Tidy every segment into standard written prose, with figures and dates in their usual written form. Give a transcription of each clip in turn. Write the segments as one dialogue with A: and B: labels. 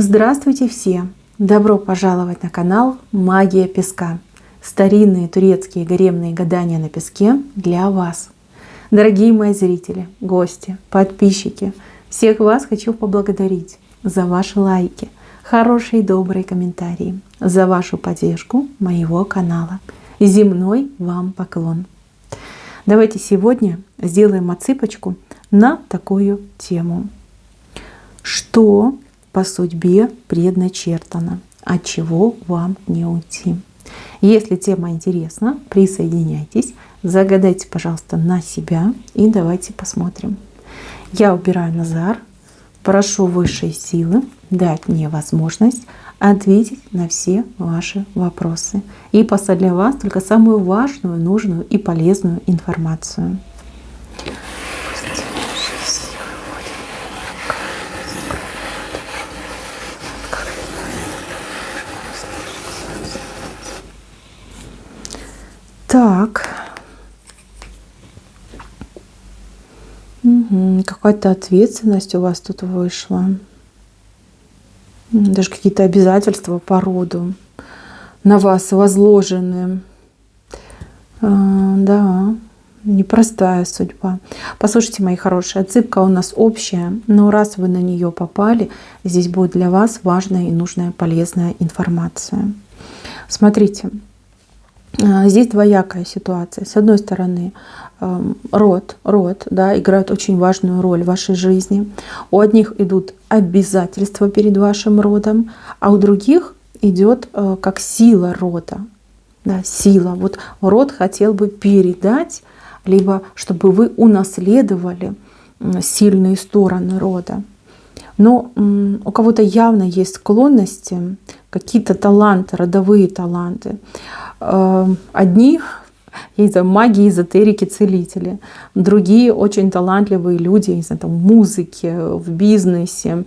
A: Здравствуйте все! Добро пожаловать на канал Магия Песка. Старинные турецкие гаремные гадания на песке для вас. Дорогие мои зрители, гости, подписчики, всех вас хочу поблагодарить за ваши лайки, хорошие и добрые комментарии, за вашу поддержку моего канала. Земной вам поклон! Давайте сегодня сделаем отсыпочку на такую тему. Что по судьбе предначертано, от чего вам не уйти? Если тема интересна, присоединяйтесь, загадайте, пожалуйста, на себя и давайте посмотрим. Я убираю Назар, прошу высшие силы дать мне возможность ответить на все ваши вопросы и послать для вас только самую важную, нужную и полезную информацию. Так, какая-то ответственность у вас тут вышла. Даже какие-то обязательства по роду на вас возложены. Да, непростая судьба. Послушайте, мои хорошие, отсыпка у нас общая, но раз вы на нее попали, здесь будет для вас важная и нужная, полезная информация. Смотрите. Здесь двоякая ситуация. С одной стороны, род, да, играет очень важную роль в вашей жизни. У одних идут обязательства перед вашим родом, а у других идет как сила рода. Да, сила. Вот род хотел бы передать, либо чтобы вы унаследовали сильные стороны рода. Но у кого-то явно есть склонности, какие-то таланты, родовые таланты. Одни маги, эзотерики, целители. Другие очень талантливые люди, не знаю, там, в музыке, в бизнесе,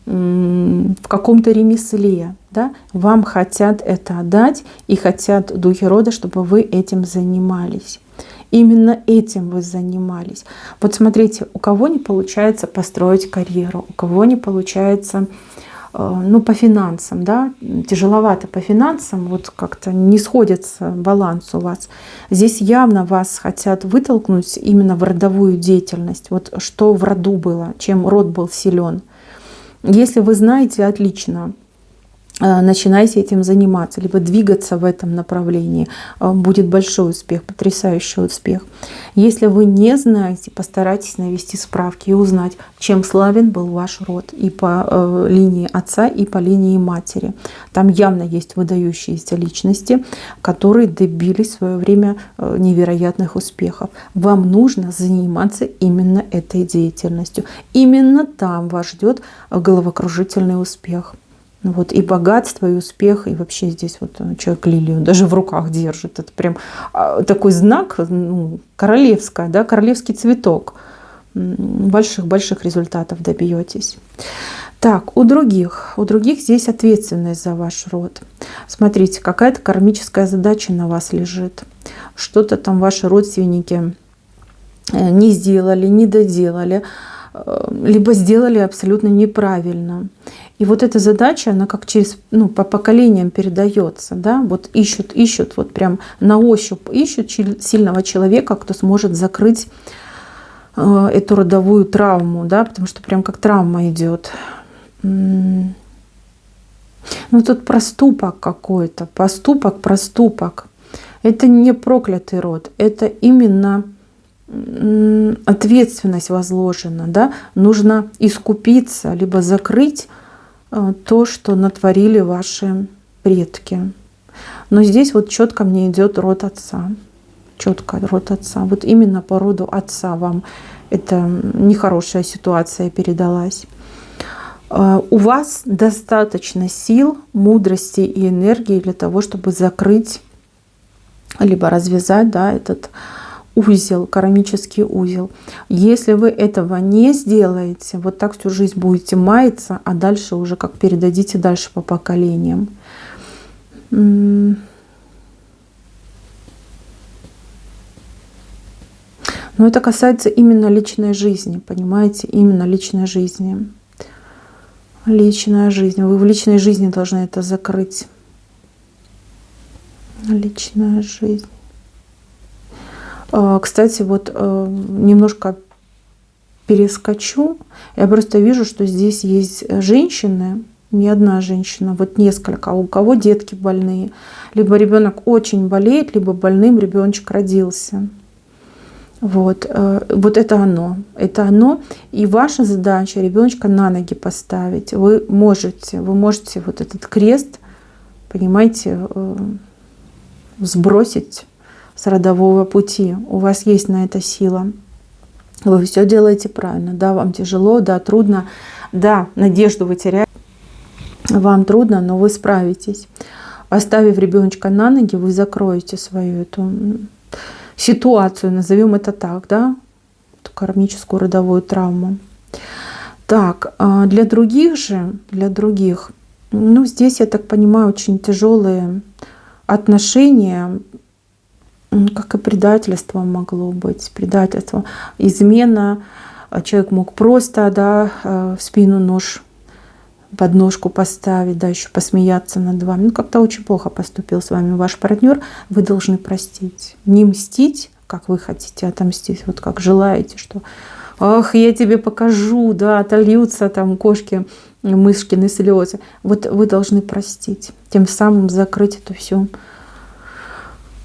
A: в каком-то ремесле. Да? Вам хотят это отдать и хотят духи рода, чтобы вы этим занимались. Именно этим вы занимались. Вот смотрите, у кого не получается построить карьеру, у кого не получается по финансам, да, тяжеловато по финансам, вот как-то не сходится баланс у вас. Здесь явно вас хотят вытолкнуть именно в родовую деятельность. Вот что в роду было, чем род был силен. Если вы знаете, отлично, начинайте этим заниматься, либо двигаться в этом направлении. Будет большой успех, потрясающий успех. Если вы не знаете, постарайтесь навести справки и узнать, чем славен был ваш род и по линии отца, и по линии матери. Там явно есть выдающиеся личности, которые добились в свое время невероятных успехов. Вам нужно заниматься именно этой деятельностью. Именно там вас ждет головокружительный успех. Вот, и богатство, и успех, и вообще здесь вот человек лилию даже в руках держит. Это прям такой знак, королевская, да, королевский цветок. Больших результатов добьетесь. Так, у других здесь ответственность за ваш род. Смотрите, какая-то кармическая задача на вас лежит. Что-то там ваши родственники не сделали, не доделали, либо сделали абсолютно неправильно. И вот эта задача, она как через, по поколениям передается, да, вот ищут, вот прям на ощупь ищут сильного человека, кто сможет закрыть эту родовую травму, да, потому что прям как травма идет. Тут проступок какой-то, проступок. Это не проклятый род, это именно ответственность возложена, да, нужно искупиться, либо закрыть то, что натворили ваши предки. Но здесь вот четко мне идет род отца. Четко род отца. Вот именно по роду отца вам эта нехорошая ситуация передалась. У вас достаточно сил, мудрости и энергии для того, чтобы закрыть, либо развязать, да, этот узел, кармический узел. Если вы этого не сделаете, вот так всю жизнь будете маяться, а дальше уже как передадите дальше по поколениям. Но это касается именно личной жизни, понимаете, именно личной жизни. Личная жизнь. Вы в личной жизни должны это закрыть. Личная жизнь. Кстати, вот немножко перескочу. Я просто вижу, что здесь есть женщины, не одна женщина, вот несколько, у кого детки больные. Либо ребенок очень болеет, либо больным ребеночек родился. Вот это оно. Это оно. И ваша задача ребеночка на ноги поставить. Вы можете вот этот крест, понимаете, сбросить с родового пути. У вас есть на это сила. Вы все делаете правильно. Да, вам тяжело, да, трудно. Да, надежду вы теряете. Вам трудно, но вы справитесь. Оставив ребеночка на ноги, вы закроете свою эту ситуацию, назовем это так, да, эту кармическую родовую травму. Так, для других, ну, здесь, я так понимаю, очень тяжелые отношения, как и предательство могло быть, предательство, измена. Человек мог просто, да, в спину нож, подножку поставить, да, еще посмеяться над вами. Ну, как-то очень плохо поступил с вами ваш партнер. Вы должны простить. Не мстить, как вы хотите отомстить, вот как желаете, что «ах, я тебе покажу», да, отольются там кошки, мышкины слезы. Вот вы должны простить. Тем самым закрыть эту всю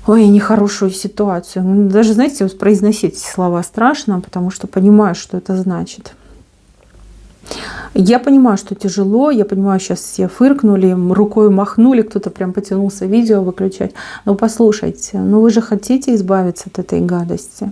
A: нехорошую ситуацию. Даже, знаете, вот произносить эти слова страшно, потому что понимаю, что это значит. Я понимаю, что тяжело, я понимаю, сейчас все фыркнули, рукой махнули, кто-то прям потянулся видео выключать. Но послушайте, вы же хотите избавиться от этой гадости.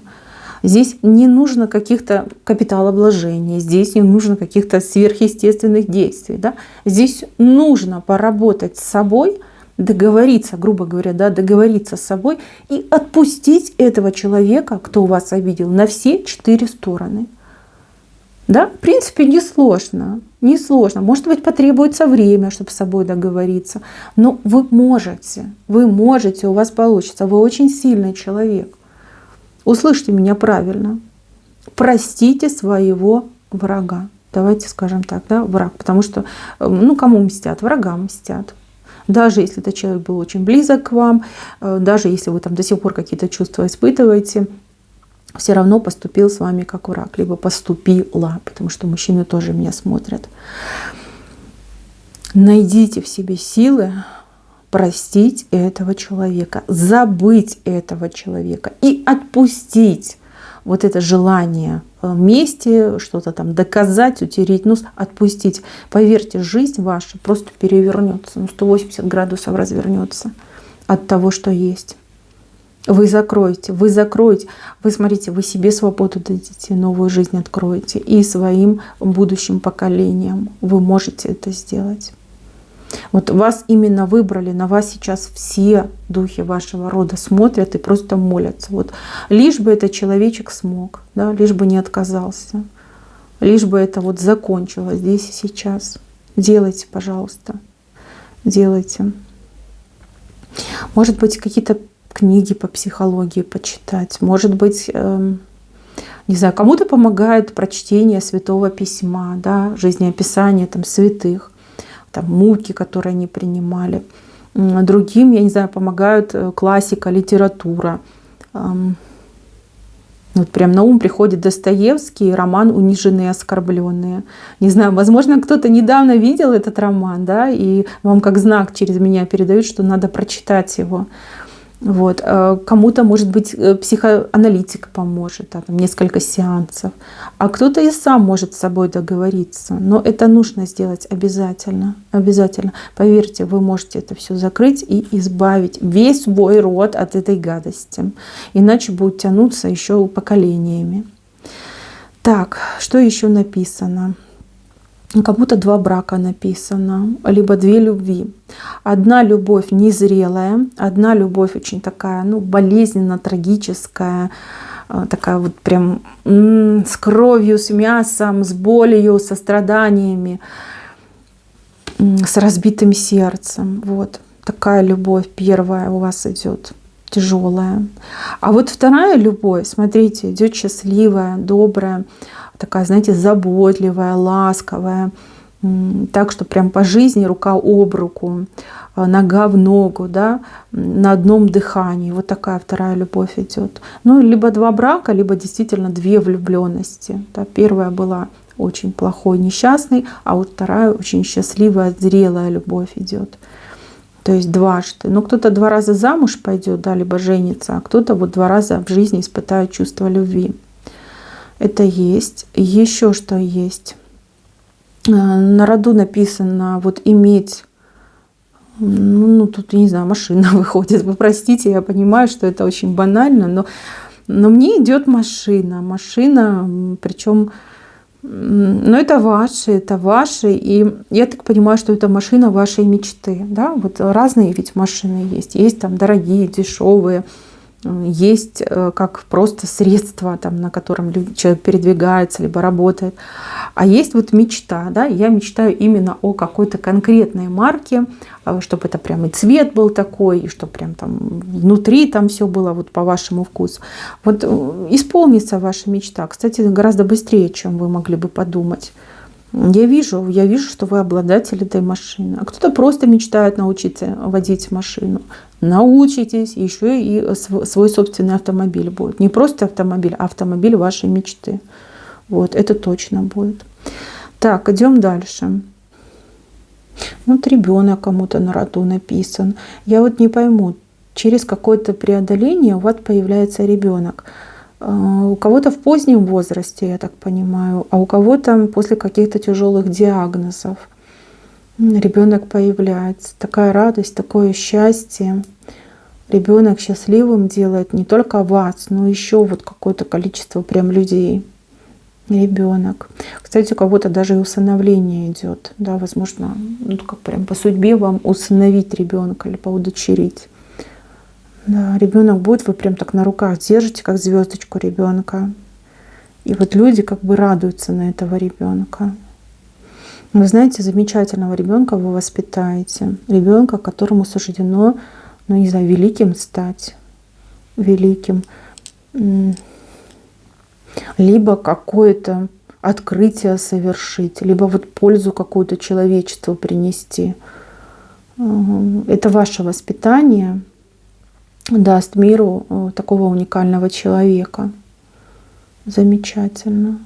A: Здесь не нужно каких-то капиталовложений, здесь не нужно каких-то сверхъестественных действий. Да? Здесь нужно поработать с собой, договориться, грубо говоря, да, договориться с собой и отпустить этого человека, кто вас обидел, на все 4 стороны. Да? В принципе, несложно. Может быть, потребуется время, чтобы с собой договориться. Но вы можете, у вас получится. Вы очень сильный человек. Услышьте меня правильно. Простите своего врага. Давайте скажем так, да, враг. Потому что, кому мстят? Врагам мстят. Даже если этот человек был очень близок к вам, даже если вы там до сих пор какие-то чувства испытываете, все равно поступил с вами как враг, либо поступила, потому что мужчины тоже меня смотрят. Найдите в себе силы простить этого человека, забыть этого человека и отпустить вот это желание мести, что-то там доказать, утереть нос, отпустить. Поверьте, жизнь ваша просто перевернется, 180 градусов развернется от того, что есть. Вы закроете. Вы смотрите, вы себе свободу дадите, новую жизнь откроете. И своим будущим поколениям вы можете это сделать. Вот вас именно выбрали, на вас сейчас все духи вашего рода смотрят и просто молятся. Вот лишь бы этот человечек смог, да, лишь бы не отказался, лишь бы это вот закончилось здесь и сейчас. Делайте, пожалуйста, делайте. Может быть, какие-то книги по психологии почитать. Может быть, не знаю, кому-то помогает прочтение Святого Письма, да, жизнеописание там святых, там муки, которые они принимали. Другим, я не знаю, помогают классика, литература. Вот прям на ум приходит Достоевский, роман «Униженные и оскорбленные». Не знаю, возможно, кто-то недавно видел этот роман, да, и вам как знак через меня передают, что надо прочитать его. Вот. Кому-то, может быть, психоаналитик поможет, там несколько сеансов, а кто-то и сам может с собой договориться. Но это нужно сделать обязательно. Обязательно. Поверьте, вы можете это все закрыть и избавить весь свой род от этой гадости. Иначе будет тянуться еще поколениями. Так, что еще написано? Кому-то 2 брака написано, либо 2 любви. Одна любовь незрелая, одна любовь очень такая, болезненно, трагическая, такая вот прям с кровью, с мясом, с болью, со страданиями, с разбитым сердцем. Вот такая любовь первая у вас идет, тяжелая. А вот вторая любовь, смотрите, идет счастливая, добрая, такая, знаете, заботливая, ласковая, Так что прям по жизни рука об руку, нога в ногу, да, на одном дыхании. Вот такая вторая любовь идет. Ну, либо 2 брака, либо действительно 2 влюбленности. Да, первая была очень плохой, несчастный, а вот вторая очень счастливая, зрелая любовь идет. То есть дважды. Ну, кто-то 2 раза замуж пойдет, да, либо женится, а кто-то вот 2 раза в жизни испытает чувство любви. Это есть. Еще что есть. На роду написано вот иметь, ну тут, не знаю, машина выходит. Вы простите, я понимаю, что это очень банально, но мне идет машина. Машина, причем, ну это ваши. И я так понимаю, что это машина вашей мечты. Да? Вот разные ведь машины есть. Есть там дорогие, дешевые. Есть как просто средство, там, на котором человек передвигается, либо работает. А есть вот мечта. Да? Я мечтаю именно о какой-то конкретной марке, чтобы это прям и цвет был такой, и чтобы прям там внутри там все было вот по вашему вкусу. Вот исполнится ваша мечта. Кстати, гораздо быстрее, чем вы могли бы подумать. Я вижу, что вы обладатель этой машины. А кто-то просто мечтает научиться водить машину. Научитесь, еще и свой собственный автомобиль будет. Не просто автомобиль, а автомобиль вашей мечты. Вот, это точно будет. Так, идем дальше. Вот ребенок кому-то на роду написан. Я вот не пойму, через какое-то преодоление у вас появляется ребенок. У кого-то в позднем возрасте, я так понимаю, а у кого-то после каких-то тяжелых диагнозов ребенок появляется. Такая радость, такое счастье. Ребенок счастливым делает не только вас, но еще вот какое-то количество прям людей. Ребенок. Кстати, у кого-то даже и усыновление идет. Да, возможно, ну, как прям по судьбе вам усыновить ребенка или поудочерить. Да, ребенок будет, вы прям так на руках держите, как звездочку ребенка. И вот люди как бы радуются на этого ребенка. Вы знаете, замечательного ребенка вы воспитаете. Ребенка, которому суждено, ну не знаю, великим стать. Великим. Либо какое-то открытие совершить, либо вот пользу какую-то человечеству принести. Это ваше воспитание даст миру такого уникального человека. Замечательно.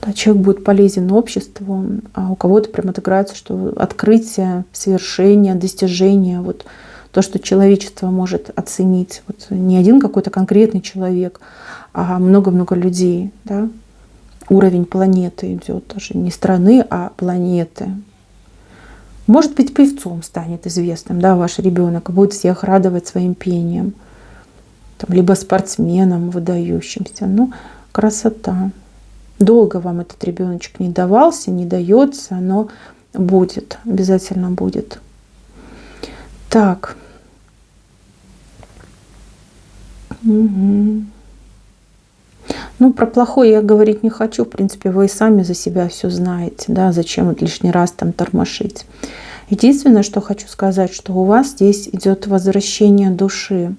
A: Да, человек будет полезен обществу, а у кого-то прям отыграется, что открытие, свершение, достижение, вот то, что человечество может оценить. Вот не один какой-то конкретный человек, а много-много людей. Да? Уровень планеты идет, даже не страны, а планеты. Может быть, певцом станет известным, да, ваш ребенок, будет всех радовать своим пением. Там, либо спортсменом выдающимся. Ну, красота. Долго вам этот ребеночек не давался, не дается, но будет, обязательно будет. Так. Угу. Ну, про плохое я говорить не хочу. В принципе, вы и сами за себя все знаете. Да? Зачем вот лишний раз там тормошить. Единственное, что хочу сказать, что у вас здесь идет возвращение души.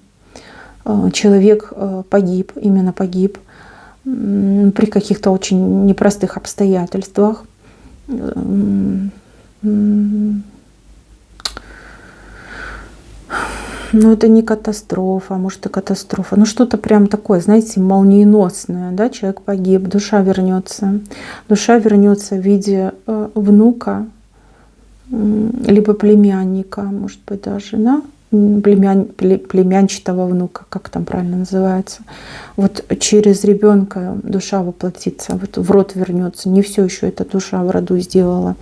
A: Человек погиб, именно погиб при каких-то очень непростых обстоятельствах. Но это не катастрофа, может и катастрофа. Ну что-то прям такое, знаете, молниеносное. Да? Человек погиб, душа вернется. Душа вернется в виде внука, либо племянника, может быть даже, да? Племянчатого внука, как там правильно называется. Вот через ребенка душа воплотится, вот в род вернется. Не все еще эта душа в роду сделала.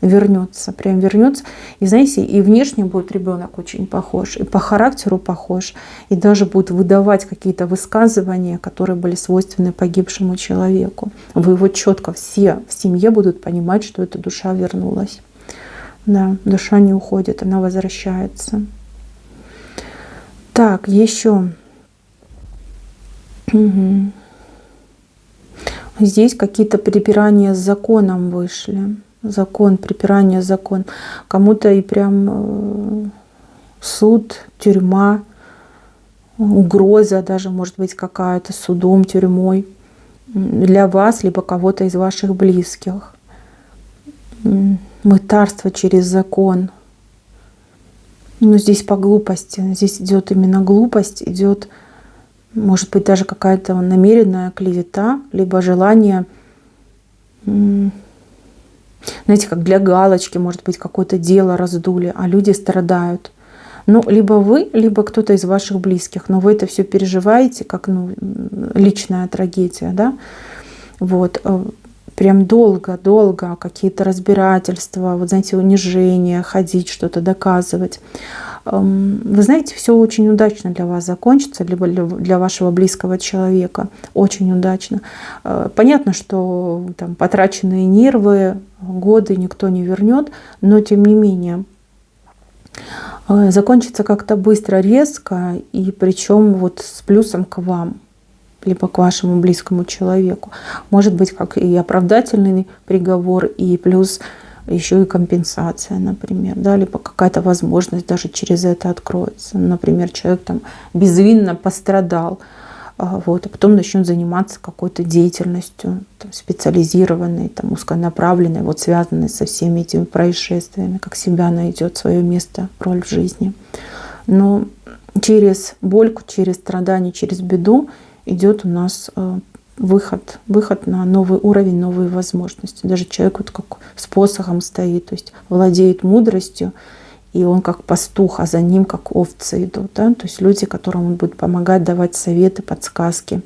A: Вернется, прям вернется. И знаете, и внешне будет ребенок очень похож, и по характеру похож, и даже будет выдавать какие-то высказывания, которые были свойственны погибшему человеку. Вы его четко все в семье будут понимать, что эта душа вернулась. Да, душа не уходит, она возвращается. Так, еще. Угу. Здесь какие-то препирания с законом вышли. Закон, препирание, закон. Кому-то и прям суд, тюрьма, угроза даже может быть какая-то судом, тюрьмой для вас, либо кого-то из ваших близких. Мытарство через закон. Но здесь по глупости. Здесь идет именно глупость, идет, может быть, даже какая-то намеренная клевета, либо желание, знаете, как для галочки, может быть, какое-то дело раздули, а люди страдают. Ну, либо вы, либо кто-то из ваших близких, но вы это все переживаете, как личная трагедия, да? Вот. Прям долго какие-то разбирательства, вот знаете, унижения, ходить, что-то доказывать. Вы знаете, все очень удачно для вас закончится, либо для вашего близкого человека. Очень удачно. Понятно, что там потраченные нервы, годы никто не вернет, но тем не менее закончится как-то быстро, резко, и причем вот с плюсом к вам, либо к вашему близкому человеку. Может быть, как и оправдательный приговор, и плюс еще и компенсация, например, да, либо какая-то возможность даже через это откроется. Например, человек там безвинно пострадал, вот, а потом начнет заниматься какой-то деятельностью там, специализированной, там, узконаправленной, вот, связанной со всеми этими происшествиями, как себя найдет свое место, роль в жизни. Но через боль, через страдания, через беду идет у нас выход на новый уровень, новые возможности. Даже человек вот как с посохом стоит, то есть владеет мудростью, и он как пастух, а за ним как овцы идут. Да? То есть люди, которым он будет помогать, давать советы, подсказки.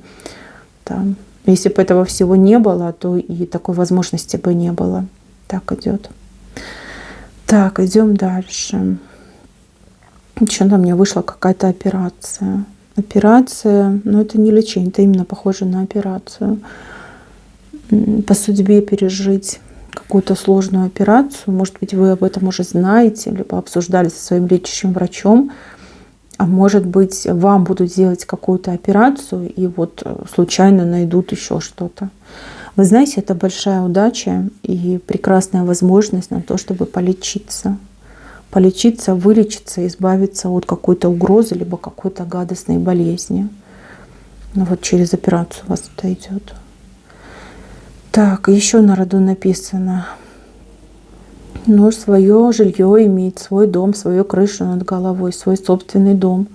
A: Да. Если бы этого всего не было, то и такой возможности бы не было. Так идет. Так, идем дальше. Еще на мне вышла какая-то операция. Операция, но это не лечение, это именно похоже на операцию. По судьбе пережить какую-то сложную операцию. Может быть, вы об этом уже знаете, либо обсуждали со своим лечащим врачом. А может быть, вам будут делать какую-то операцию, и вот случайно найдут еще что-то. Вы знаете, это большая удача и прекрасная возможность на то, чтобы полечиться. Полечиться, вылечиться, избавиться от какой-то угрозы, либо какой-то гадостной болезни. Ну, вот через операцию у вас это идет. Так, еще на роду написано. Но свое жилье иметь, свой дом, свою крышу над головой, свой собственный дом.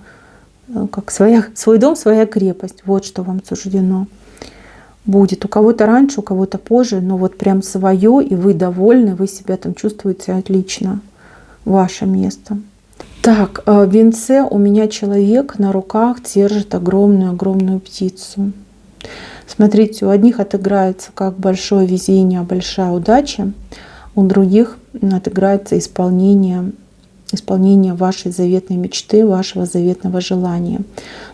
A: Как свой дом, своя крепость. Вот что вам суждено будет. У кого-то раньше, у кого-то позже, но вот прям свое, и вы довольны, вы себя там чувствуете отлично. Ваше место. Так, в венце у меня человек на руках держит огромную птицу. Смотрите, у одних отыграется как большое везение, большая удача, у других отыграется исполнение вашей заветной мечты, вашего заветного желания.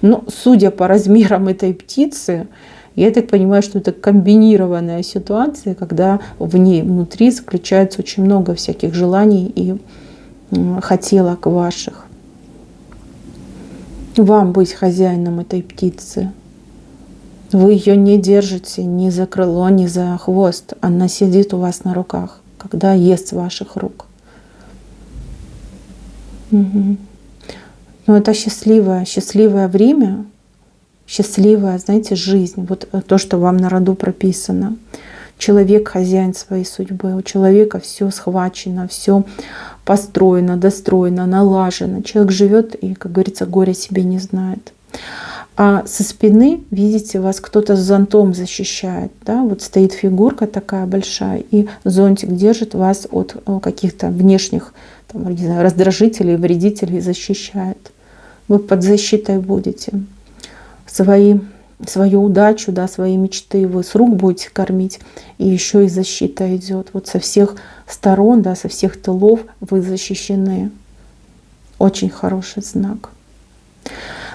A: Но судя по размерам этой птицы, я так понимаю, что это комбинированная ситуация, когда в ней внутри заключается очень много всяких желаний и хотелок ваших. Вам быть хозяином этой птицы. Вы ее не держите ни за крыло, ни за хвост. Она сидит у вас на руках, когда ест с ваших рук. Угу. Но это счастливое время, счастливая, знаете, жизнь. Вот то, что вам на роду прописано. Человек хозяин своей судьбы. У человека все схвачено, все построено, достроено, налажено. Человек живет и, как говорится, горя себе не знает. А со спины, видите, вас кто-то с зонтом защищает. Да? Вот стоит фигурка такая большая, и зонтик держит вас от каких-то внешних там, не знаю, раздражителей, вредителей, защищает. Вы под защитой будете. Свою удачу, да, свои мечты вы с рук будете кормить, и еще и защита идет. Вот со всех сторон, да, со всех тылов вы защищены. Очень хороший знак.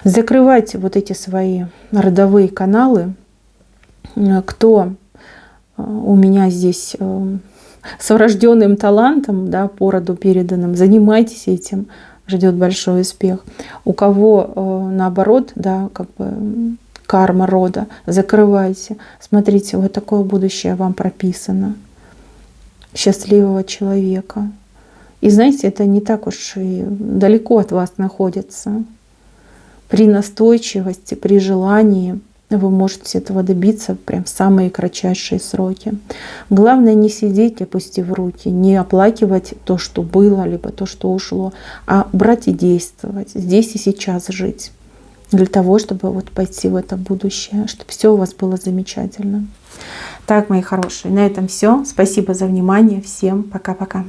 A: Закрывайте вот эти свои родовые каналы. Кто у меня здесь с врожденным талантом, да, по роду переданным, занимайтесь этим, ждет большой успех. У кого наоборот, да, как бы карма рода, закрывайте. Смотрите, вот такое будущее вам прописано. Счастливого человека. И знаете, это не так уж и далеко от вас находится. При настойчивости, при желании вы можете этого добиться прям в самые кратчайшие сроки. Главное не сидеть, опустив руки, не оплакивать то, что было, либо то, что ушло, а брать и действовать, здесь и сейчас жить, для того, чтобы вот пойти в это будущее, чтобы все у вас было замечательно. Так, мои хорошие, на этом все. Спасибо за внимание. Всем пока-пока.